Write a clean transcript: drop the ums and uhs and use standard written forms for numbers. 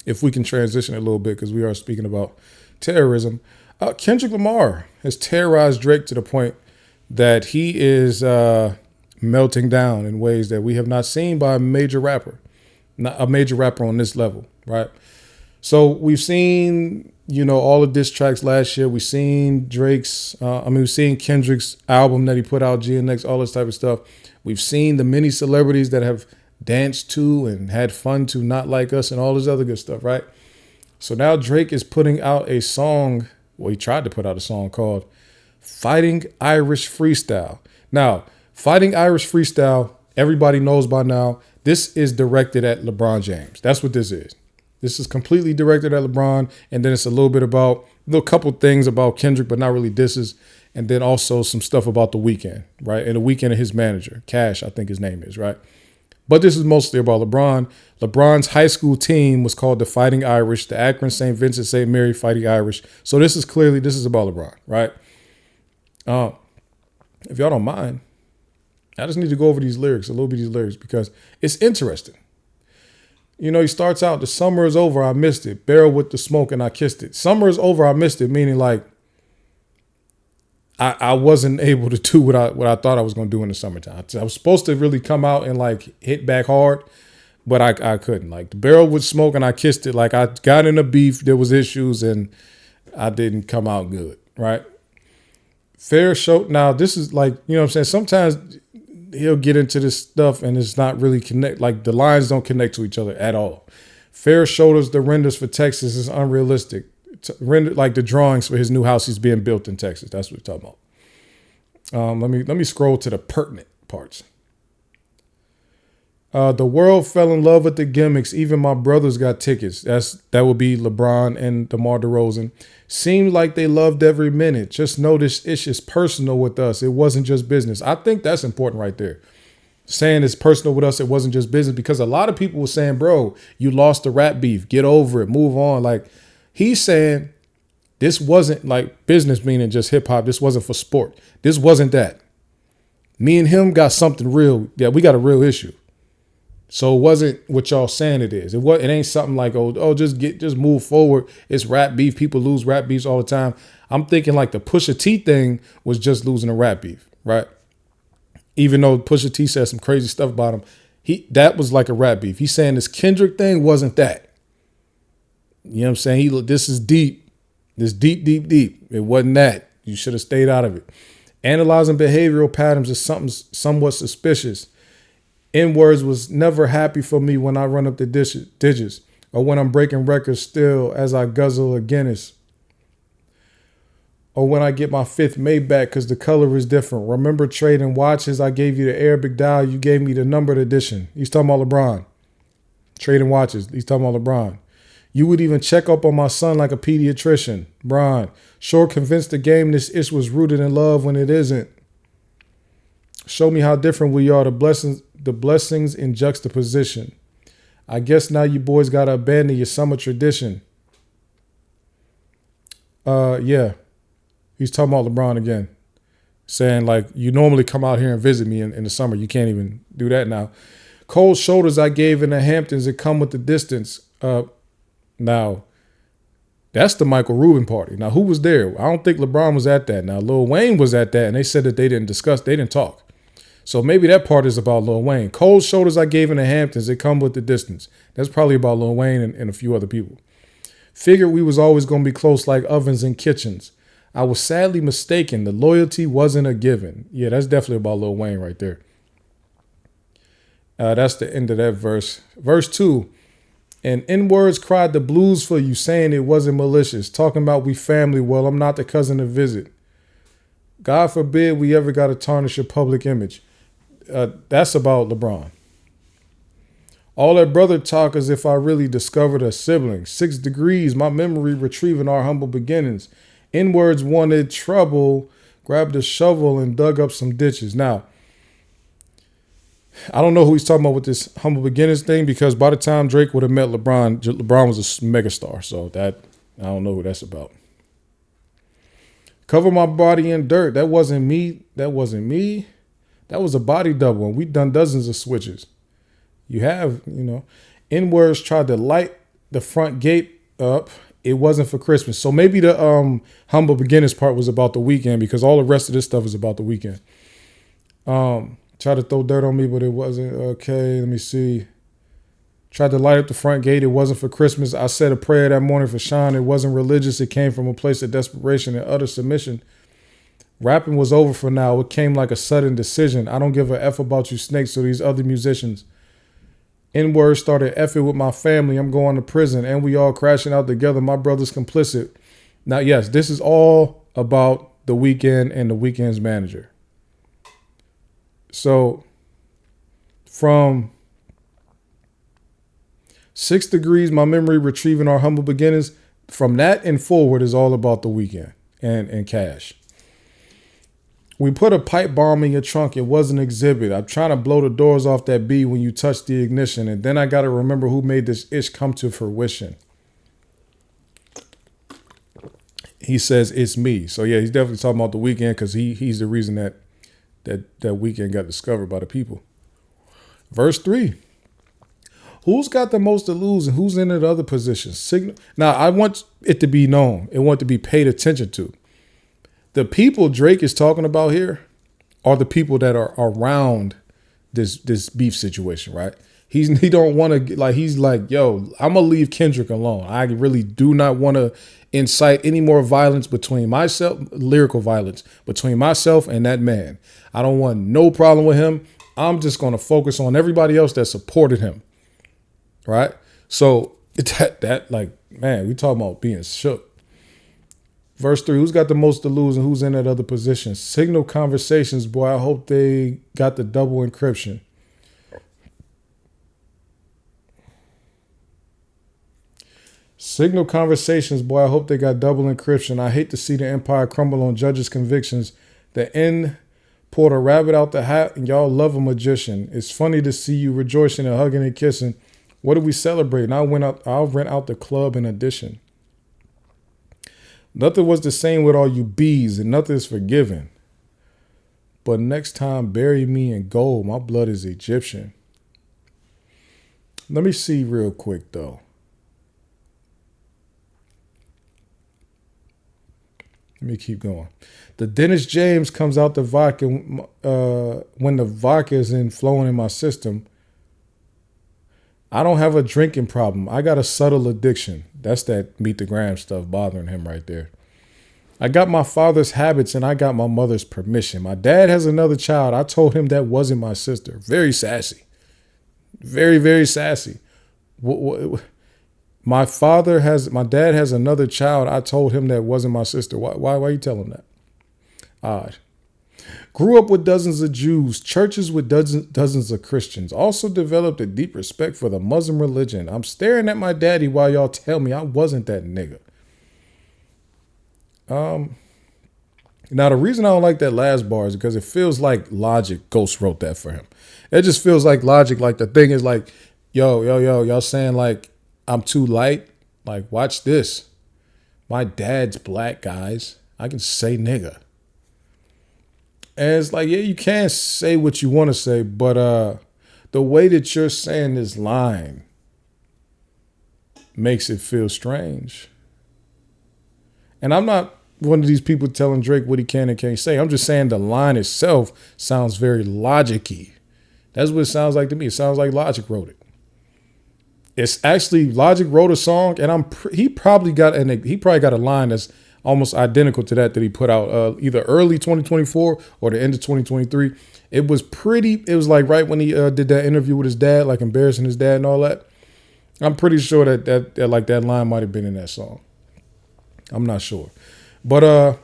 if we can transition a little bit, because we are speaking about terrorism. Kendrick Lamar has terrorized Drake to the point that he is melting down in ways that we have not seen by a major rapper, not a major rapper on this level, right? So we've seen, all of diss tracks last year. We've seen we've seen Kendrick's album that he put out, GNX, all this type of stuff. We've seen the many celebrities that have danced to and had fun to Not Like Us and all this other good stuff, right? So now Drake is putting out a song. Well, he tried to put out a song called Fighting Irish Freestyle. Now, Fighting Irish Freestyle, everybody knows by now, this is directed at LeBron James. That's what this is. This is completely directed at LeBron, and then it's a little bit about a couple things about Kendrick, but not really disses, and then also some stuff about the Weeknd, right? And the Weeknd and his manager, Cash, I think his name is, right? But this is mostly about LeBron. LeBron's high school team was called the Fighting Irish, the Akron St. Vincent St. Mary Fighting Irish. So this is about LeBron, right? If y'all don't mind, I just need to go over these lyrics, a little bit of these lyrics, because it's interesting. He starts out, the summer is over, I missed it. Barrel with the smoke and I kissed it. Summer is over, I missed it, meaning like I wasn't able to do what I thought I was going to do in the summertime. I was supposed to really come out and like hit back hard, but I couldn't. Like the barrel with smoke and I kissed it. Like I got in a beef, there was issues, and I didn't come out good, right? Fair show. Now this is like, what I'm saying? Sometimes he'll get into this stuff and it's not really connect. Like the lines don't connect to each other at all. Fair shoulders, the renders for Texas is unrealistic. Render like the drawings for his new house he's being built in Texas. That's what we're talking about. Let me scroll to the pertinent parts. The world fell in love with the gimmicks. Even my brothers got tickets. That would be LeBron and DeMar DeRozan. Seemed like they loved every minute. Just know this is personal with us. It wasn't just business. I think that's important right there. Saying it's personal with us, it wasn't just business, because a lot of people were saying, bro, you lost the rap beef. Get over it. Move on. Like he's saying this wasn't like business, meaning just hip hop. This wasn't for sport. This wasn't that. Me and him got something real. Yeah, we got a real issue. So it wasn't what y'all saying it is. It ain't something like, just move forward. It's rap beef. People lose rap beefs all the time. I'm thinking like the Pusha T thing was just losing a rap beef, right? Even though Pusha T said some crazy stuff about him, that was like a rap beef. He's saying this Kendrick thing wasn't that. You know what I'm saying? This is deep. This deep. It wasn't that. You should have stayed out of it. Analyzing behavioral patterns is something somewhat suspicious. N-words was never happy for me when I run up the digits or when I'm breaking records still as I guzzle a Guinness. Or when I get my fifth Maybach because the color is different. Remember trading watches? I gave you the Arabic dial. You gave me the numbered edition. He's talking about LeBron. Trading watches. He's talking about LeBron. You would even check up on my son like a pediatrician. Bron. Sure convinced the game this ish was rooted in love when it isn't. Show me how different we are. The blessings in juxtaposition. I guess now you boys got to abandon your summer tradition. Yeah. He's talking about LeBron again. Saying like, you normally come out here and visit me in the summer. You can't even do that now. Cold shoulders I gave in the Hamptons. It come with the distance. Now, that's the Michael Rubin party. Now, who was there? I don't think LeBron was at that. Now, Lil Wayne was at that, and they said that they didn't talk. So maybe that part is about Lil Wayne. Cold shoulders I gave in the Hamptons. It come with the distance. That's probably about Lil Wayne and a few other people. Figured we was always going to be close like ovens and kitchens. I was sadly mistaken. The loyalty wasn't a given. Yeah, that's definitely about Lil Wayne right there. That's the end of that verse. Verse 2. And N-words cried the blues for you, saying it wasn't malicious. Talking about we family. Well, I'm not the cousin to visit. God forbid we ever got to tarnish your public image. That's about LeBron. All that brother talk as if I really discovered a sibling. 6 degrees, my memory retrieving our humble beginnings. N-words wanted trouble, grabbed a shovel and dug up some ditches. Now, I don't know who he's talking about with this humble beginnings thing, because by the time Drake would have met LeBron, LeBron was a megastar. So that, I don't know who that's about. Cover my body in dirt. That wasn't me. That was a body double. And we've done dozens of switches. You have, N-words tried to light the front gate up, it wasn't for Christmas. So maybe the humble beginners part was about the Weeknd, because all the rest of this stuff is about the Weeknd. Tried to throw dirt on me, but it wasn't. Okay, let me see. Tried to light up the front gate. It wasn't for Christmas. I said a prayer that morning for Sean. It wasn't religious. It came from a place of desperation and utter submission. Rapping was over for now. It came like a sudden decision. I don't give a F about you snakes or these other musicians. N-word started effing with my family. I'm going to prison and we all crashing out together. My brother's complicit. Now, yes, this is all about the Weeknd and the Weeknd's manager. So from 6 Degrees, my memory, retrieving our humble beginnings, from that and forward is all about the Weeknd and Cash. We put a pipe bomb in your trunk. It was an exhibit. I'm trying to blow the doors off that B when you touch the ignition. And then I got to remember who made this ish come to fruition. He says, it's me. So yeah, he's definitely talking about the Weeknd, because he's the reason that Weeknd got discovered by the people. Verse 3. Who's got the most to lose and who's in the other positions? Signal. Now, I want it to be known. I want to be paid attention to. The people Drake is talking about here are the people that are around this beef situation, right? He don't want to, like, he's like, yo, I'm going to leave Kendrick alone. I really do not want to incite any more violence between myself, lyrical violence, between myself and that man. I don't want no problem with him. I'm just going to focus on everybody else that supported him, right? So that like, man, we talking about being shook. Verse 3, who's got the most to lose and who's in that other position? Signal conversations, boy, I hope they got the double encryption. Signal conversations, boy, I hope they got double encryption. I hate to see the empire crumble on judges' convictions. The end pulled a rabbit out the hat and y'all love a magician. It's funny to see you rejoicing and hugging and kissing. What do we celebrate? And I'll rent out the club in addition. Nothing was the same with all you bees, and nothing is forgiven. But next time, bury me in gold. My blood is Egyptian. Let me see real quick, though. Let me keep going. The Dennis James comes out the vodka when the vodka is flowing in my system. I don't have a drinking problem. I got a subtle addiction. That's that Meet the Gram stuff bothering him right there. I got my father's habits and I got my mother's permission. My dad has another child. I told him that wasn't my sister. Very sassy. Very, very sassy. My dad has another child. I told him that wasn't my sister. Why are you telling that? Odd. Grew up with dozens of Jews, churches with dozens of Christians. Also developed a deep respect for the Muslim religion. I'm staring at my daddy while y'all tell me I wasn't that nigga. Now, the reason I don't like that last bar is because it feels like Logic Ghost wrote that for him. It just feels like Logic, like the thing is like, yo, y'all saying like I'm too light? Like, watch this. My dad's black, guys. I can say nigga. And it's like, yeah, you can say what you want to say, but the way that you're saying this line makes it feel strange. And I'm not one of these people telling Drake what he can and can't say. I'm just saying the line itself sounds very logic-y. That's what it sounds like to me. It sounds like Logic wrote it. It's actually Logic wrote a song, and he probably got a line that's almost identical to that he put out either early 2024 or the end of 2023. It was like right when he did that interview with his dad, like embarrassing his dad and all that. I'm pretty sure that like that line might have been in that song. I'm not sure. But